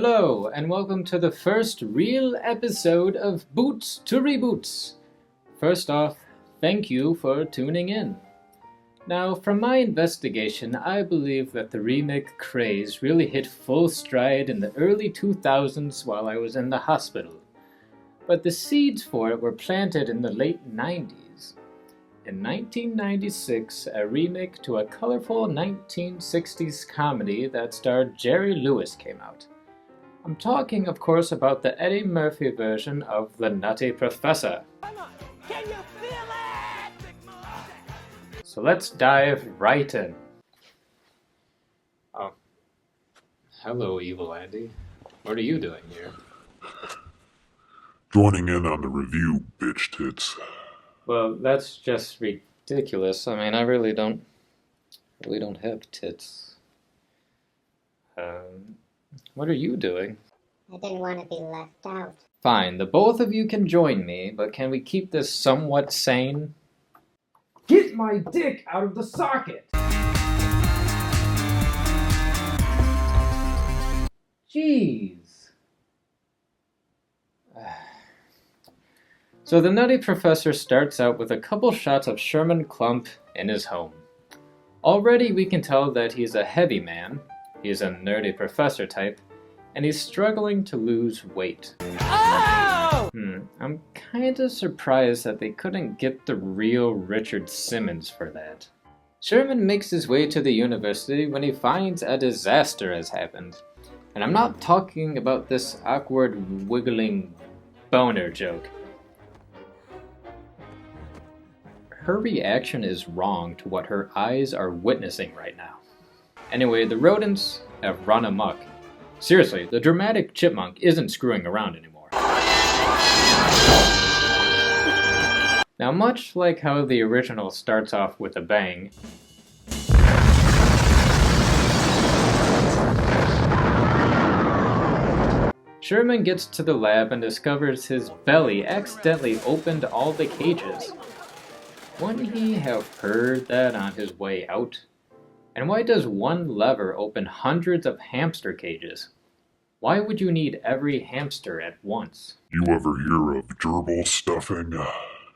Hello, and welcome to the first real episode of Boots to Reboots. First off, thank you for tuning in. Now, from my investigation, I believe that the remake craze really hit full stride in the early 2000s while I was in the hospital. But the seeds for it were planted in the late 90s. In 1996, a remake to a colorful 1960s comedy that starred Jerry Lewis came out. I'm talking, of course, about the Eddie Murphy version of The Nutty Professor. Come on, can you feel it? So let's dive right in. Oh. Hello, Evil Andy. What are you doing here? Joining in on the review, bitch tits. Well, that's just ridiculous. I mean, I really don't have tits. What are you doing? I didn't want to be left out. Fine, the both of you can join me, but can we keep this somewhat sane? Get my dick out of the socket! Jeez. So the Nutty Professor starts out with a couple shots of Sherman Klump in his home. Already we can tell that he's a heavy man, he's a nerdy professor type, and he's struggling to lose weight. Oh! I'm kinda surprised that they couldn't get the real Richard Simmons for that. Sherman makes his way to the university when he finds a disaster has happened. And I'm not talking about this awkward, wiggling boner joke. Her reaction is wrong to what her eyes are witnessing right now. Anyway, the rodents have run amok. Seriously, the dramatic chipmunk isn't screwing around anymore. Now, much like how the original starts off with a bang, Sherman gets to the lab and discovers his belly accidentally opened all the cages. Wouldn't he have heard that on his way out? And why does one lever open hundreds of hamster cages? Why would you need every hamster at once? You ever hear of gerbil stuffing?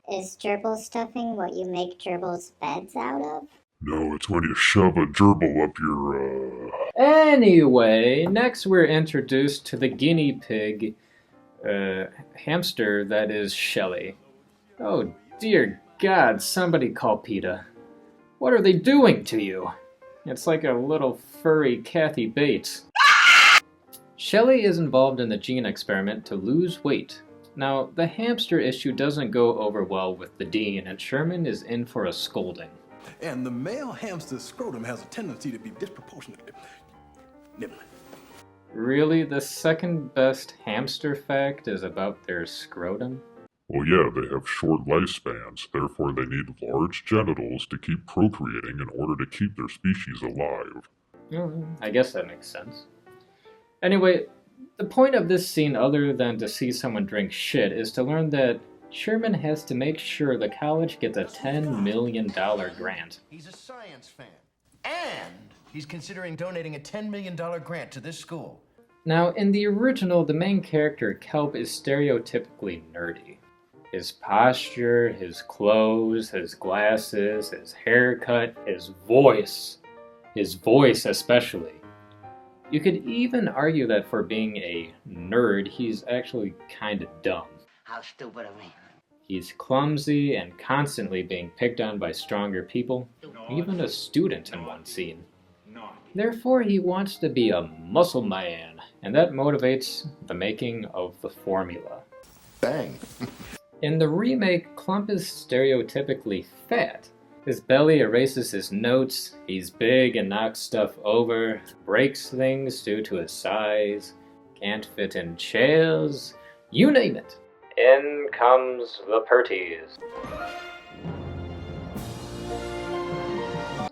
Is gerbil stuffing what you make gerbil's beds out of? No, it's when you shove a gerbil up your, Anyway, next we're introduced to the guinea pig hamster that is Shelley. Oh dear God, somebody call PETA. What are they doing to you? It's like a little furry Kathy Bates. Shelley is involved in the gene experiment to lose weight. Now, the hamster issue doesn't go over well with the dean, and Sherman is in for a scolding. And the male hamster's scrotum has a tendency to be disproportionately nibbling. Really, the second best hamster fact is about their scrotum? Well, yeah, they have short lifespans, therefore they need large genitals to keep procreating in order to keep their species alive. I guess that makes sense. Anyway, the point of this scene, other than to see someone drink shit, is to learn that Sherman has to make sure the college gets a $10 million grant. He's a science fan. And he's considering donating a $10 million grant to this school. Now, in the original, the main character, Kelp, is stereotypically nerdy. His posture, his clothes, his glasses, his haircut, his voice especially. You could even argue that for being a nerd, he's actually kinda dumb. How stupid of me. He's clumsy and constantly being picked on by stronger people, even a student in one scene. Therefore, he wants to be a muscle man, and that motivates the making of the formula. Bang. In the remake, Klump is stereotypically fat. His belly erases his notes, he's big and knocks stuff over, breaks things due to his size, can't fit in chairs, you name it. In comes the Purtys.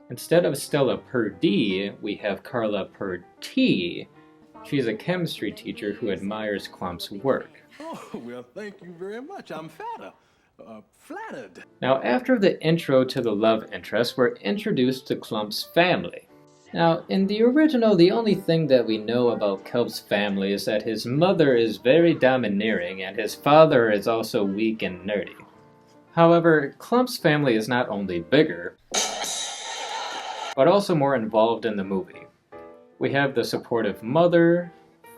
Instead of Stella Purdy, we have Carla Purty. She's a chemistry teacher who admires Klump's work. Oh, well, thank you very much. I'm flattered. Now, after the intro to the love interest, we're introduced to Klump's family. Now, in the original, the only thing that we know about Kelp's family is that his mother is very domineering and his father is also weak and nerdy. However, Clump's family is not only bigger, but also more involved in the movie. We have the supportive mother,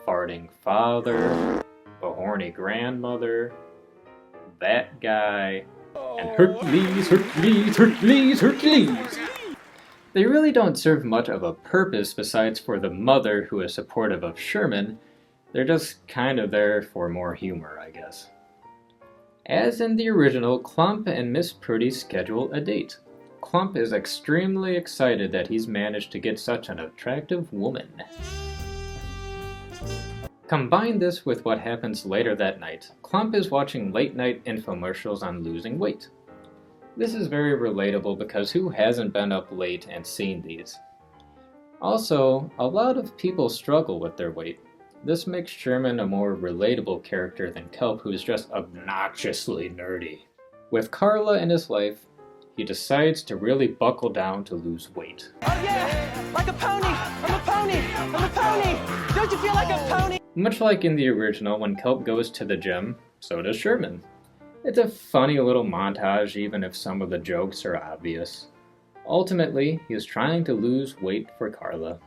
farting father, a horny grandmother, that guy, and Hercules. They really don't serve much of a purpose besides for the mother who is supportive of Sherman. They're just kind of there for more humor, I guess. As in the original, Clump and Miss Purdy schedule a date. Clump is extremely excited that he's managed to get such an attractive woman. Combine this with what happens later that night. Clump is watching late-night infomercials on losing weight. This is very relatable because who hasn't been up late and seen these? Also, a lot of people struggle with their weight. This makes Sherman a more relatable character than Kelp, who's just obnoxiously nerdy. With Carla in his life, he decides to really buckle down to lose weight. Oh yeah, like a pony. I'm a pony. I'm a pony. Don't you feel like a pony? Much like in the original, when Kelp goes to the gym, so does Sherman. It's a funny little montage, even if some of the jokes are obvious. Ultimately, he is trying to lose weight for Carla.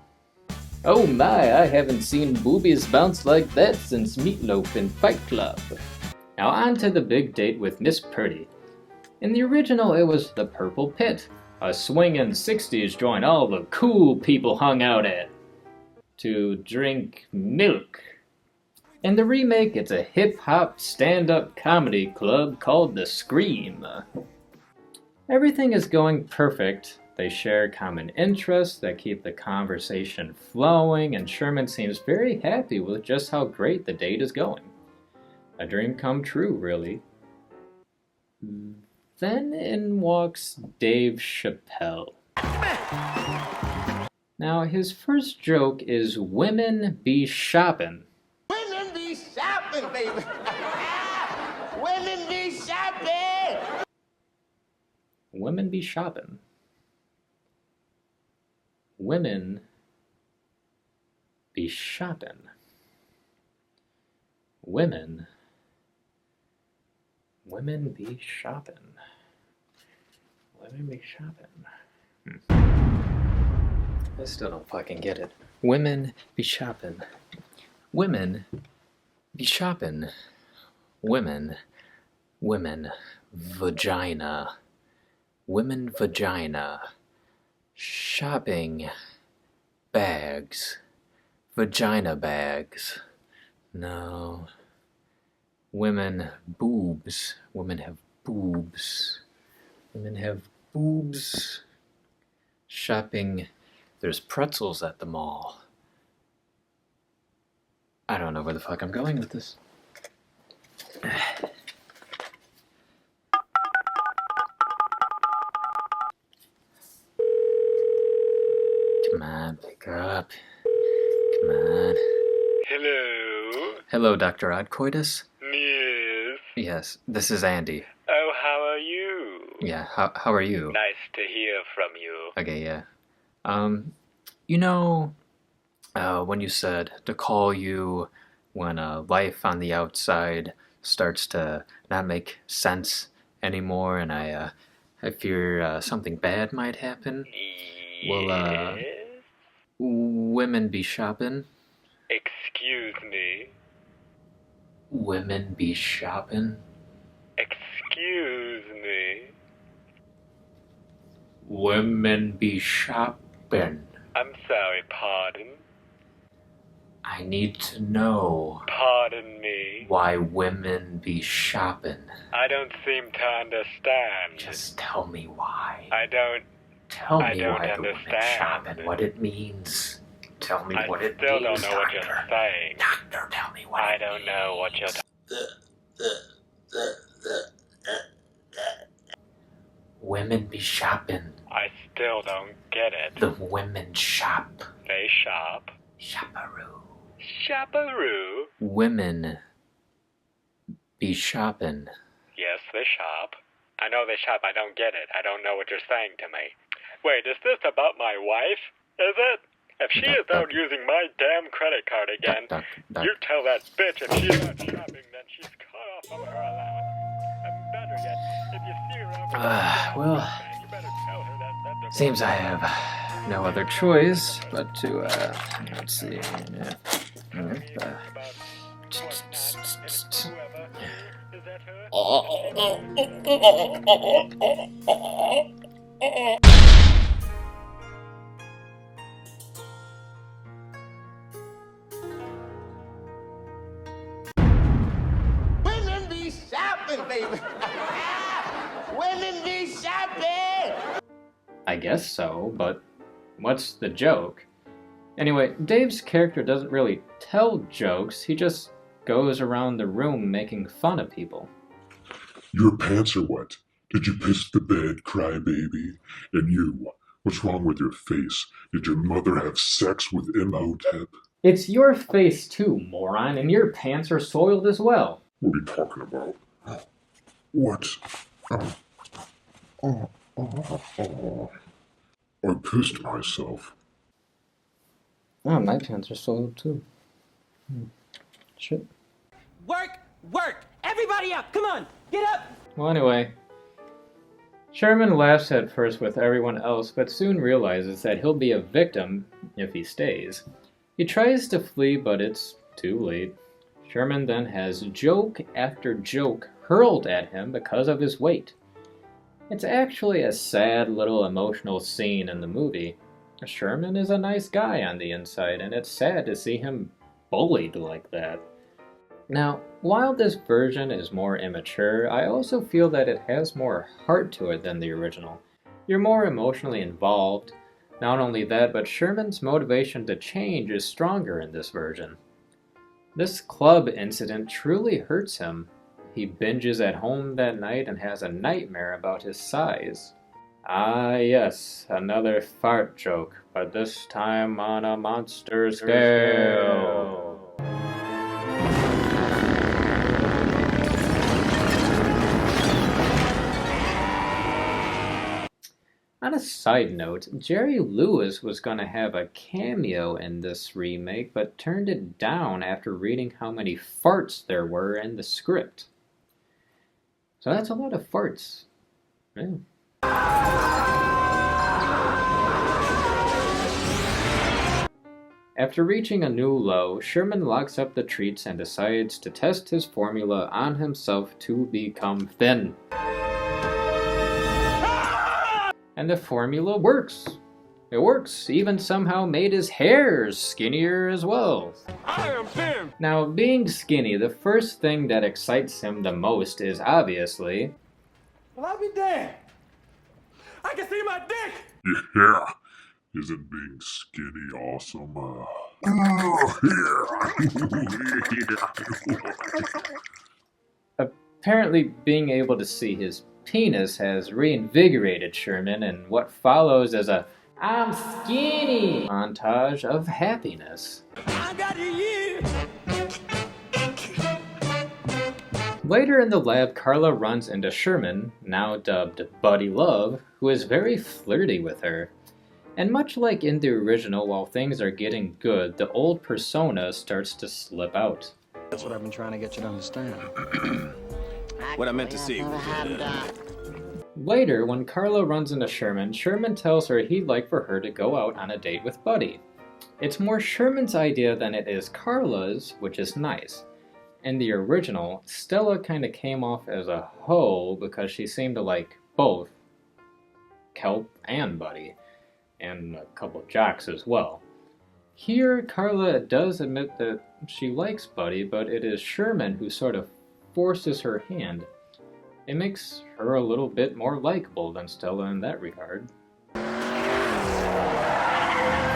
Oh my, I haven't seen boobies bounce like that since Meatloaf in Fight Club. Now on to the big date with Miss Purdy. In the original, it was the Purple Pit, a swingin' 60s joint all the cool people hung out at to drink milk. In the remake, it's a hip-hop stand-up comedy club called The Scream. Everything is going perfect. They share common interests that keep the conversation flowing, and Sherman seems very happy with just how great the date is going. A dream come true, really. Then in walks Dave Chappelle. Now, his first joke is women be shopping. Women be shopping, baby. Women be shopping. Women be shopping. Women be shopping. Women be shopping. Women be shopping. I still don't fucking get it. Women be shopping. Women be shopping. Women vagina. Women vagina. Shopping bags. Vagina bags. No. Women boobs. Women have boobs. Women have boobs. Shopping. There's pretzels at the mall. I don't know where the fuck I'm going with this. Come on, pick her up. Come on. Hello? Hello, Dr. Oddcoitus? Yes. Yes, this is Andy. Oh, how are you? Yeah, how are you? Nice to hear from you. Okay, yeah. When you said to call you when life on the outside starts to not make sense anymore and I fear something bad might happen, will women be shopping? Excuse me? Women be shopping? Excuse me? Women be shopping. I'm sorry, pardon? I need to know Pardon me? why women be shopping. I don't seem to understand. Just tell me why. I don't Tell I me don't why the women understand. shopping, what it means. Tell me what it still means, don't know what you're doctor. saying. Doctor, tell me what I it don't know what you're Women be shopping. I still don't get it. The women shop. They shop. Shopperoo. Shopperoo? Women be shopping. Yes, they shop. I know they shop. I don't get it. I don't know what you're saying to me. Wait, is this about my wife? Is it? If she is out using my damn credit card again, you tell that bitch if she's out shopping, then she's cut off from her allowance. And better yet, if you see her out Well, you better tell her that seems I have no other choice but to, let's see. Women be shopping, baby. Women be shopping. I guess so, but what's the joke? Anyway, Dave's character doesn't really tell jokes, he just goes around the room making fun of people. Your pants are wet. Did you piss the bed, crybaby? And you, what's wrong with your face? Did your mother have sex with Imhotep? It's your face too, moron, and your pants are soiled as well. What are you talking about? What? I pissed myself. Oh, my pants are soiled too. Shit. Work, work. Everybody up. Come on, get up. Well, anyway, Sherman laughs at first with everyone else, but soon realizes that he'll be a victim if he stays. He tries to flee, but it's too late. Sherman then has joke after joke hurled at him because of his weight. It's actually a sad little emotional scene in the movie. Sherman is a nice guy on the inside, and it's sad to see him bullied like that. Now, while this version is more immature, I also feel that it has more heart to it than the original. You're more emotionally involved. Not only that, but Sherman's motivation to change is stronger in this version. This club incident truly hurts him. He binges at home that night and has a nightmare about his size. Ah yes, another fart joke, but this time on a monster scale. On a side note, Jerry Lewis was going to have a cameo in this remake, but turned it down after reading how many farts there were in the script. So that's a lot of farts. Yeah. After reaching a new low, Sherman locks up the treats and decides to test his formula on himself to become thin. And the formula works. It works, even somehow made his hair skinnier as well. I am thin. Now, being skinny, the first thing that excites him the most is obviously... Well, I'll be damned. I can see my dick. Yeah. Isn't being skinny awesome? Apparently, being able to see his penis has reinvigorated Sherman, and what follows is a "I'm skinny" montage of happiness. I got you. Later in the lab, Carla runs into Sherman, now dubbed Buddy Love, who is very flirty with her. And much like in the original, while things are getting good, the old persona starts to slip out. That's what I've been trying to get you to understand. What I meant to say was Later, when Carla runs into Sherman, Sherman tells her he'd like for her to go out on a date with Buddy. It's more Sherman's idea than it is Carla's, which is nice. In the original, Stella kind of came off as a hoe because she seemed to like both Kelp and Buddy, and a couple of jocks as well. Here, Carla does admit that she likes Buddy, but it is Sherman who sort of forces her hand. It makes her a little bit more likable than Stella in that regard.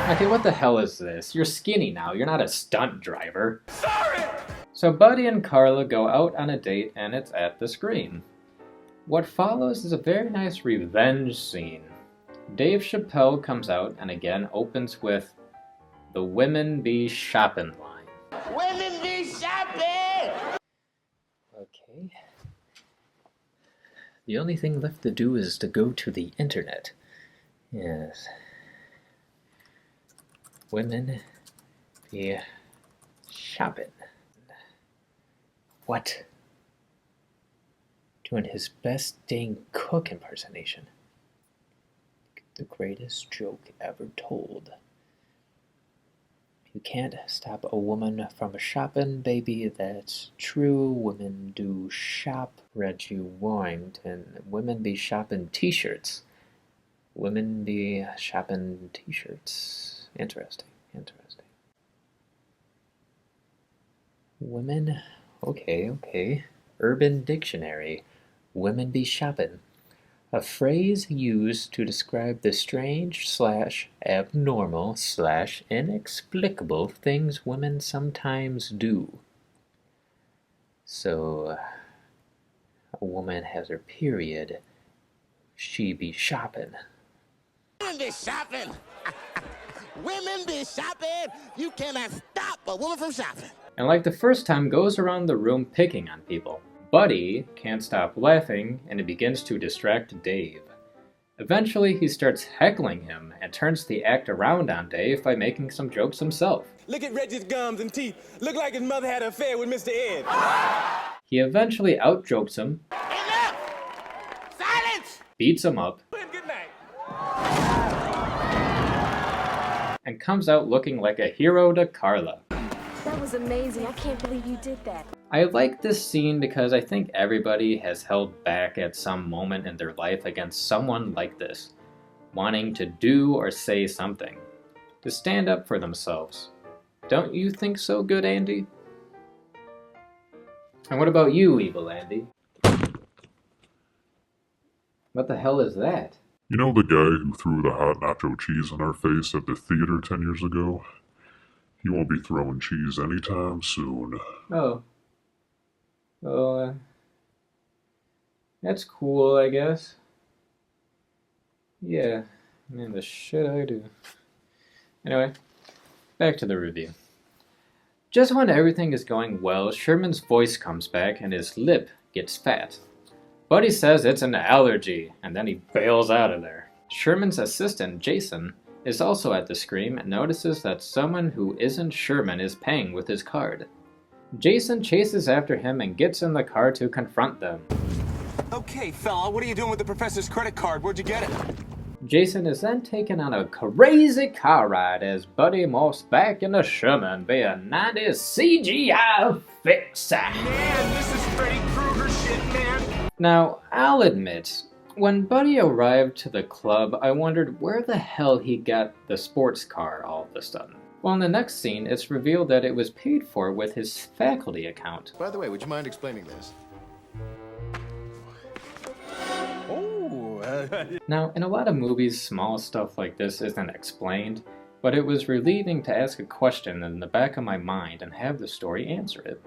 Okay, what the hell is this? You're skinny now, you're not a stunt driver. Sorry. So Buddy and Carla go out on a date, and it's at the screen. What follows is a very nice revenge scene. Dave Chappelle comes out and again opens with the "Women Be Shoppin' line. Women be shopping. Okay. The only thing left to do is to go to the internet. Yes. Women be shopping. What? Doing his best dang cook impersonation. The greatest joke ever told. You can't stop a woman from shopping, baby. That's true. Women do shop. Reggie Warrington. Women be shopping t-shirts. Women be shopping t-shirts. Interesting. Women. Okay. Urban Dictionary. Women be shopping. A phrase used to describe the strange / abnormal / inexplicable things women sometimes do. So, a woman has her period, she be shopping. Women be shopping. Women be shopping. You cannot stop a woman from shopping. And like the first time, goes around the room picking on people. Buddy can't stop laughing, and it begins to distract Dave. Eventually, he starts heckling him and turns the act around on Dave by making some jokes himself. Look at Reggie's gums and teeth. Look like his mother had an affair with Mr. Ed. He eventually out-jokes him, Enough! Silence! beats him up, Good night. and comes out looking like a hero to Carla. That was amazing. I can't believe you did that. I like this scene because I think everybody has held back at some moment in their life against someone like this, wanting to do or say something, to stand up for themselves. Don't you think so, good Andy? And what about you, evil Andy? What the hell is that? You know the guy who threw the hot nacho cheese in our face at the theater 10 years ago? He won't be throwing cheese anytime soon. Oh. Well, that's cool, I guess. Yeah, man, the shit I do. Anyway, back to the review. Just when everything is going well, Sherman's voice comes back and his lip gets fat. Buddy says it's an allergy, and then he bails out of there. Sherman's assistant, Jason, is also at the scream and notices that someone who isn't Sherman is paying with his card. Jason chases after him and gets in the car to confront them. Okay, fella, what are you doing with the professor's credit card? Where'd you get it? Jason is then taken on a crazy car ride as Buddy morphs back into Sherman via 90s CGI fixer. Man, this is Freddy Krueger shit, man. Now, I'll admit, when Buddy arrived to the club, I wondered where the hell he got the sports car all of a sudden. Well, in the next scene, it's revealed that it was paid for with his faculty account. By the way, would you mind explaining this? Now, in a lot of movies, small stuff like this isn't explained, but it was relieving to ask a question in the back of my mind and have the story answer it.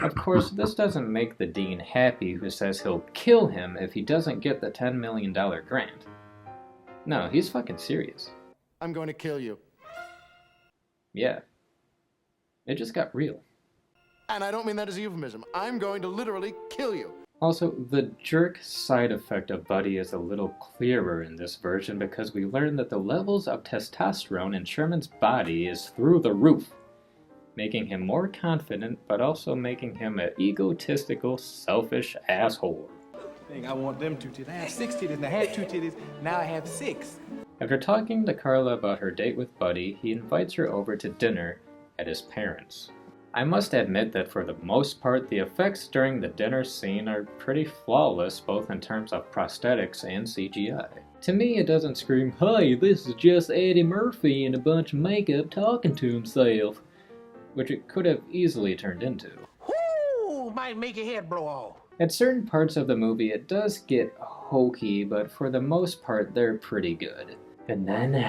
Of course, this doesn't make the dean happy, who says he'll kill him if he doesn't get the $10 million grant. No, he's fucking serious. I'm going to kill you. Yeah. It just got real. And I don't mean that as a euphemism. I'm going to literally kill you. Also, the jerk side effect of Buddy is a little clearer in this version because we learn that the levels of testosterone in Sherman's body is through the roof, making him more confident, but also making him an egotistical, selfish asshole. I want them 2 titties. I have 6 titties and I had 2 titties. Now I have 6. After talking to Carla about her date with Buddy, he invites her over to dinner at his parents'. I must admit that for the most part, the effects during the dinner scene are pretty flawless, both in terms of prosthetics and CGI. To me, it doesn't scream, "Hey, this is just Eddie Murphy in a bunch of makeup talking to himself," which it could have easily turned into. Whoo! Might make your head blow off. At certain parts of the movie, it does get hokey, but for the most part, they're pretty good. And then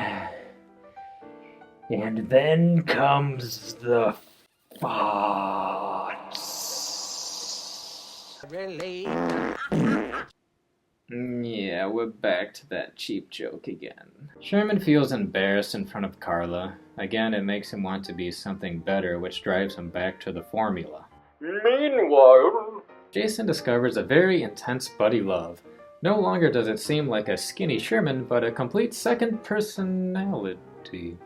comes the farts. Really? Yeah, we're back to that cheap joke again. Sherman feels embarrassed in front of Carla. Again, it makes him want to be something better, which drives him back to the formula. Meanwhile, Jason discovers a very intense buddy love. No longer does it seem like a skinny Sherman, but a complete second personality.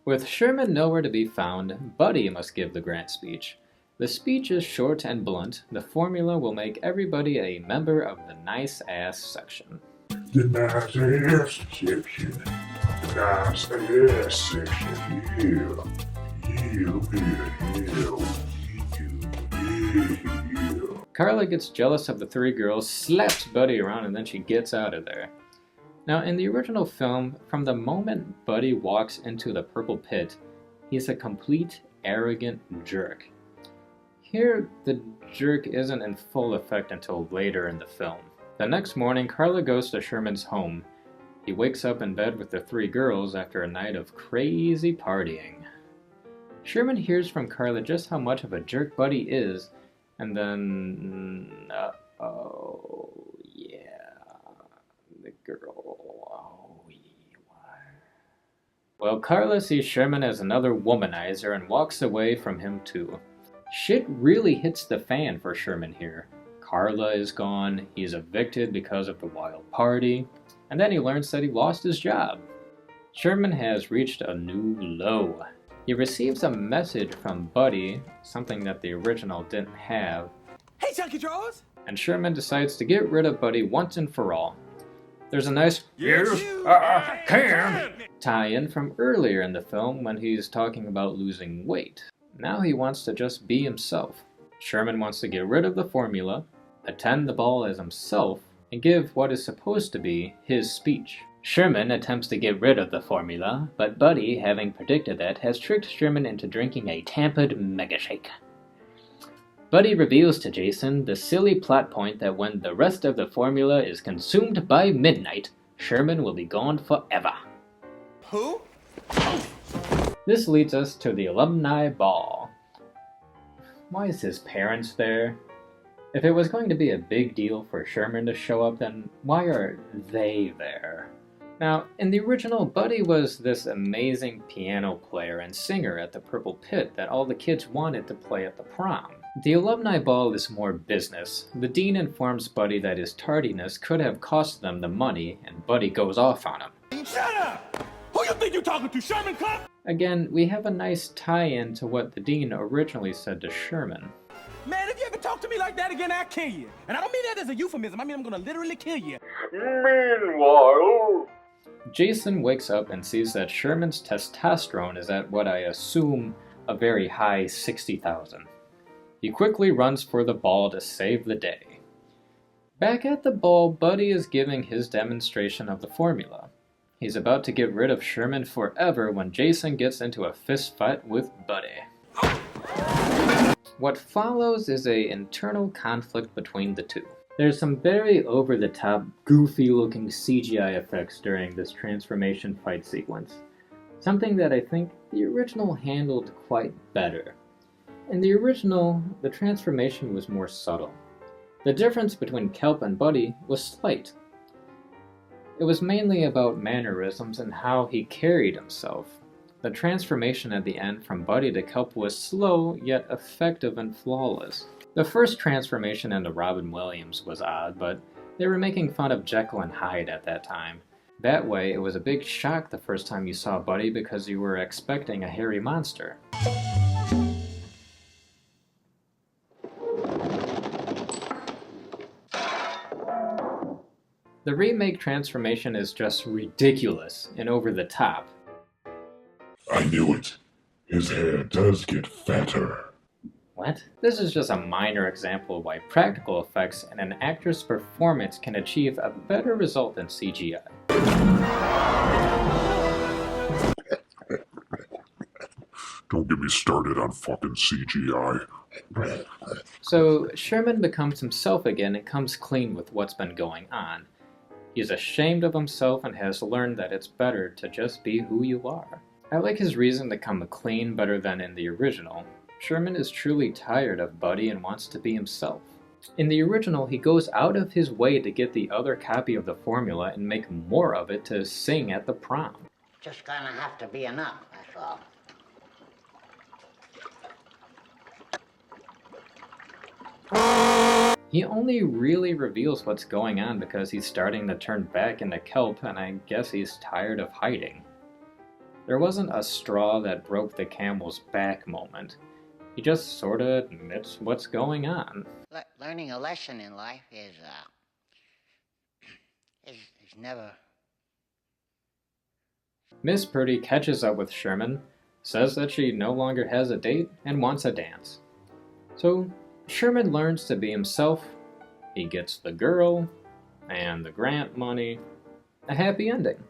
With Sherman nowhere to be found, Buddy must give the grant speech. The speech is short and blunt. The formula will make everybody a member of the nice ass section. The nice ass section. The nice ass section. Yeah. Carla gets jealous of the three girls, slaps Buddy around, and then she gets out of there. Now, in the original film, from the moment Buddy walks into the purple pit, he's a complete arrogant jerk. Here, the jerk isn't in full effect until later in the film. The next morning, Carla goes to Sherman's home. He wakes up in bed with the three girls after a night of crazy partying. Sherman hears from Carla just how much of a jerk Buddy is, and then... oh, yeah, the girl... Well, Carla sees Sherman as another womanizer and walks away from him too. Shit really hits the fan for Sherman here. Carla is gone, he's evicted because of the wild party, and then he learns that he lost his job. Sherman has reached a new low. He receives a message from Buddy, something that the original didn't have. Hey, Chunky Drawers! And Sherman decides to get rid of Buddy once and for all. There's a nice can tie-in from earlier in the film when he's talking about losing weight. Now he wants to just be himself. Sherman wants to get rid of the formula, attend the ball as himself, and give what is supposed to be his speech. Sherman attempts to get rid of the formula, but Buddy, having predicted that, has tricked Sherman into drinking a tampered mega shake. Buddy reveals to Jason the silly plot point that when the rest of the formula is consumed by midnight, Sherman will be gone forever. Who? This leads us to the Alumni Ball. Why is his parents there? If it was going to be a big deal for Sherman to show up, then why are they there? Now, in the original, Buddy was this amazing piano player and singer at the Purple Pit that all the kids wanted to play at the prom. The Alumni Ball is more business. The dean informs Buddy that his tardiness could have cost them the money, and Buddy goes off on him. Shut up! Who you think you're talking to, Sherman Club? Again, we have a nice tie-in to what the dean originally said to Sherman. Man, if you ever talk to me like that again, I'll kill you. And I don't mean that as a euphemism. I mean I'm gonna literally kill you. Meanwhile... Jason wakes up and sees that Sherman's testosterone is at what I assume a very high 60,000. He quickly runs for the ball to save the day. Back at the ball, Buddy is giving his demonstration of the formula. He's about to get rid of Sherman forever when Jason gets into a fist fight with Buddy. What follows is an internal conflict between the two. There's some very over-the-top, goofy-looking CGI effects during this transformation fight sequence, something that I think the original handled quite better. In the original, the transformation was more subtle. The difference between Kelp and Buddy was slight. It was mainly about mannerisms and how he carried himself. The transformation at the end from Buddy to Kelp was slow, yet effective and flawless. The first transformation into Robin Williams was odd, but they were making fun of Jekyll and Hyde at that time. That way, it was a big shock the first time you saw Buddy because you were expecting a hairy monster. The remake transformation is just ridiculous and over the top. I knew it. His hair does get fatter. What? This is just a minor example of why practical effects and an actor's performance can achieve a better result than CGI. Don't get me started on fucking CGI. So Sherman becomes himself again and comes clean with what's been going on. He's ashamed of himself and has learned that it's better to just be who you are. I like his reason to come clean better than in the original. Sherman is truly tired of Buddy and wants to be himself. In the original, he goes out of his way to get the other copy of the formula and make more of it to sing at the prom. Just gonna have to be enough, that's all. He only really reveals what's going on because he's starting to turn back into kelp, and I guess he's tired of hiding. There wasn't a straw that broke the camel's back moment. He just sorta admits what's going on. Learning a lesson in life is never... Miss Purdy catches up with Sherman, says that she no longer has a date, and wants a dance. So Sherman learns to be himself, he gets the girl, and the grant money, a happy ending.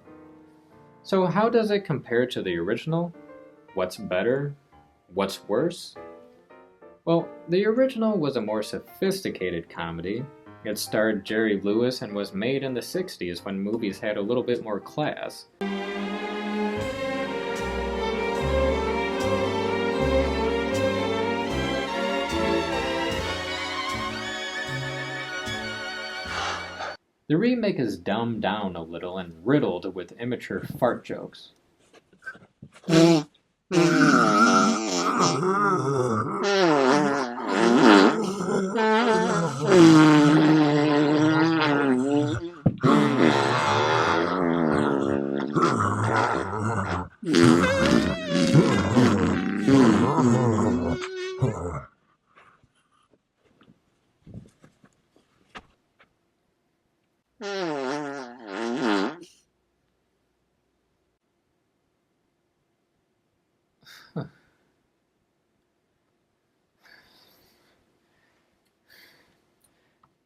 So how does it compare to the original? What's better? What's worse? Well, the original was a more sophisticated comedy. It starred Jerry Lewis and was made in the 60s when movies had a little bit more class. The remake is dumbed down a little and riddled with immature fart jokes.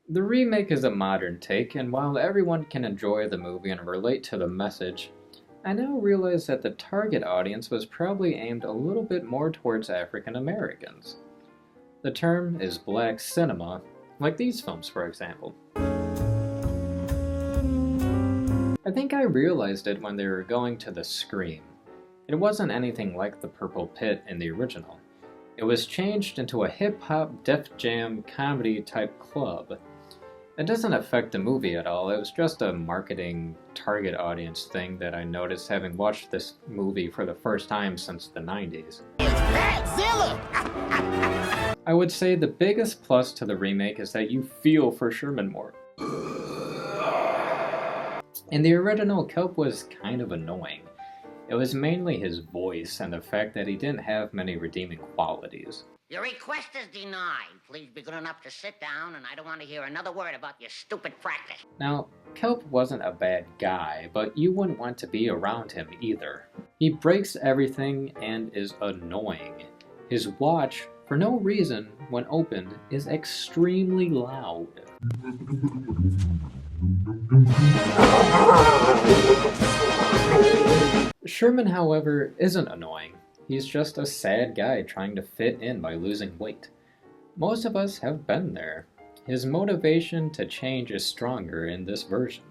The remake is a modern take, and while everyone can enjoy the movie and relate to the message, I now realize that the target audience was probably aimed a little bit more towards African Americans. The term is black cinema, like these films for example. I think I realized it when they were going to the Scream. It wasn't anything like the Purple Pit in the original. It was changed into a hip-hop, Def Jam, comedy type club. It doesn't affect the movie at all, it was just a marketing target audience thing that I noticed having watched this movie for the first time since the 90s. I would say the biggest plus to the remake is that you feel for Sherman more. In the original, Kelp was kind of annoying. It was mainly his voice and the fact that he didn't have many redeeming qualities. Your request is denied. Please be good enough to sit down, and I don't want to hear another word about your stupid practice. Now, Kelp wasn't a bad guy, but you wouldn't want to be around him either. He breaks everything and is annoying. His watch, for no reason, when opened, is extremely loud. Sherman, however, isn't annoying. He's just a sad guy trying to fit in by losing weight. Most of us have been there. His motivation to change is stronger in this version.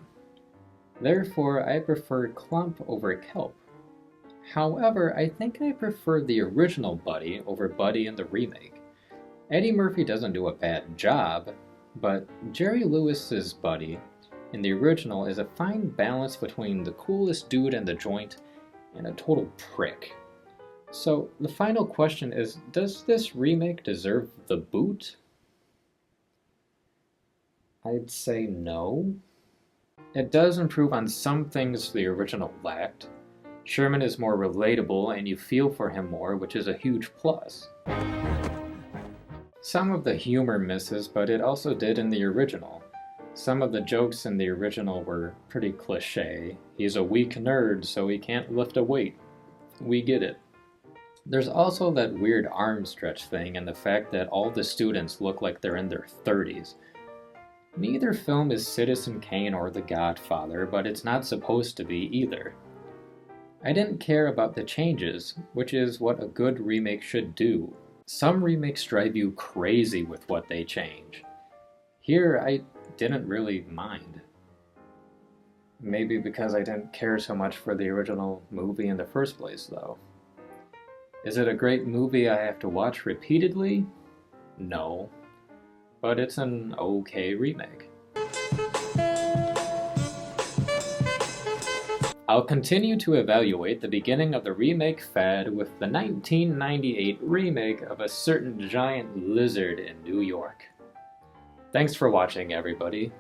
Therefore, I prefer Clump over Kelp. However, I think I prefer the original Buddy over Buddy in the remake. Eddie Murphy doesn't do a bad job, but Jerry Lewis's Buddy in the original is a fine balance between the coolest dude in the joint and a total prick. So the final question is, does this remake deserve the boot? I'd say no. It does improve on some things the original lacked. Sherman is more relatable and you feel for him more, which is a huge plus. Some of the humor misses, but it also did in the original. Some of the jokes in the original were pretty cliché. He's a weak nerd, so he can't lift a weight. We get it. There's also that weird arm stretch thing and the fact that all the students look like they're in their 30s. Neither film is Citizen Kane or The Godfather, but it's not supposed to be either. I didn't care about the changes, which is what a good remake should do. Some remakes drive you crazy with what they change. Here, I didn't really mind. Maybe because I didn't care so much for the original movie in the first place, though. Is it a great movie I have to watch repeatedly? No. but it's an okay remake. I'll continue to evaluate the beginning of the remake fad with the 1998 remake of a certain giant lizard in New York. Thanks for watching, everybody.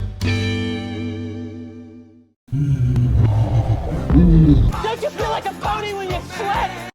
Don't you feel like a pony when you sweat?